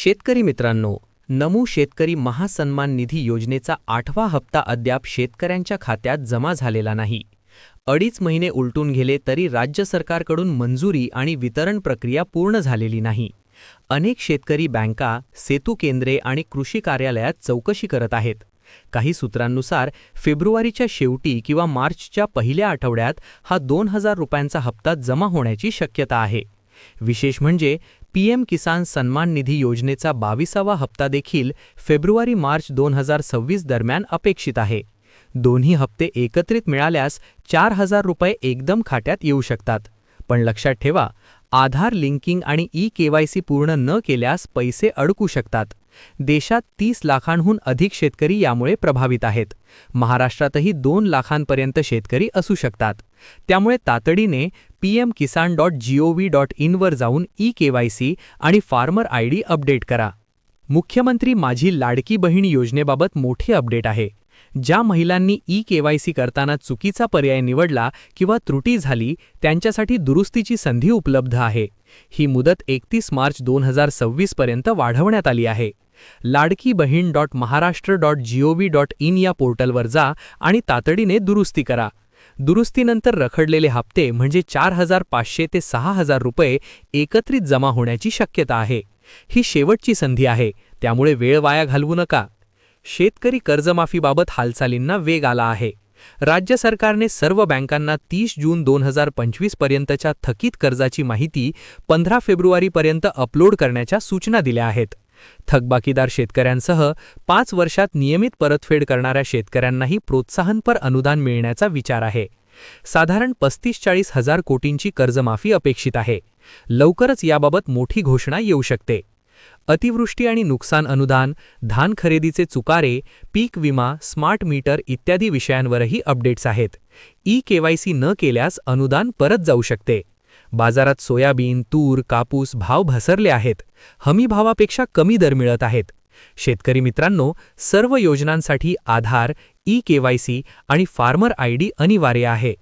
शेतकरी मित्रांनो, नमू शेतकरी महासन्मान निधी योजनेचा 8वा हप्ता अद्याप शेतकऱ्यांच्या खात्यात जमा झालेला नाही. 2.5 महिने उलटून गेले तरी राज्य सरकारकडून मंजुरी आणि वितरण प्रक्रिया पूर्ण झालेली नाही. अनेक शेतकरी बँका, सेतू केंद्रे आणि कृषी कार्यालयात चौकशी करत आहेत. काही सूत्रांनुसार फेब्रुवारीच्या शेवटी किंवा मार्चच्या पहिल्या आठवड्यात हा 2,000 रुपयांचा हप्ता जमा होण्याची शक्यता आहे. विशेष म्हणजे पीएम किसान सन्मान निधी योजनेचा 22वा हप्ता देखील फेब्रुवारी-मार्च 2026 दरम्यान अपेक्षित आहे. दोन्ही हप्ते एकत्रित मिळाल्यास 4,000 रुपये एकदम खात्यात येऊ शकतात. पण लक्षात ठेवा, आधार लिंकिंग आणि ई-केवायसी पूर्ण न केल्यास पैसे अडकू शकतात. देशात 30 लाखांहून अधिक शेतकरी यामुळे प्रभावित आहेत. महाराष्ट्रातही 2 लाखांपर्यंत शेतकरी असू शकतात. त्यामुळे तातडीने pmkisan.gov.in वर जाऊन ई-केवायसी आणि फार्मर आयडी अपडेट करा. मुख्यमंत्री माझी लाडकी बहीण योजनेबाबत मोठी अपडेट आहे. ज्या महिलांनी ई-केवायसी करताना चुकीचा पर्याय निवडला किंवा त्रुटी झाली, त्यांच्यासाठी दुरुस्तीची संधी उपलब्ध आहे. ही मुदत 31 मार्च 2026 पर्यंत वाढवण्यात आली आहे. ladkibahin.maharashtra.gov.in या पोर्टलवर जा आणि तातडीने दुरुस्ती करा. दुरुस्तीनंतर रखडलेले हप्ते म्हणजे 4,500 ते 6,000 रुपये एकत्रित जमा होण्याची शक्यता आहे. ही शेवटची संधी आहे, त्यामुळे वेळ वाया घालवू नका. शेतकरी कर्जमाफीबाबत हालचालींना वेग आला आहे. राज्य सरकारने सर्व बँकांना 30 जून 2025 पर्यंतच्या थकीत कर्जाची माहिती 15 फेब्रुवारीपर्यंत अपलोड करण्याच्या सूचना दिल्या आहेत. थकबाकीदार शेतकऱ्यांसह 5 वर्षात नियमित परतफेड करणाऱ्या शेतकऱ्यांनाही प्रोत्साहनपर अनुदान मिळण्याचा विचार आहे. साधारण 35-40 हजार कोटींची कर्जमाफी अपेक्षित आहे. लवकरच याबाबत मोठी घोषणा येऊ शकते. अतिवृष्टी आणि नुकसान अनुदान, धान खरेदीचे चुकारे, पीक विमा, स्मार्ट मीटर इत्यादी विषयांवरही अपडेट्स आहेत. ई-केवायसी न केल्यास अनुदान परत जाऊ शकते. बाजारात सोयाबीन, तूर, कापूस भाव घसरले आहेत. हमी भावापेक्षा कमी दर मिळत आहेत. शेतकरी मित्रांनो, सर्व योजनांसाठी आधार, ई-केवायसी आणि फार्मर आयडी अनिवार्य आहे.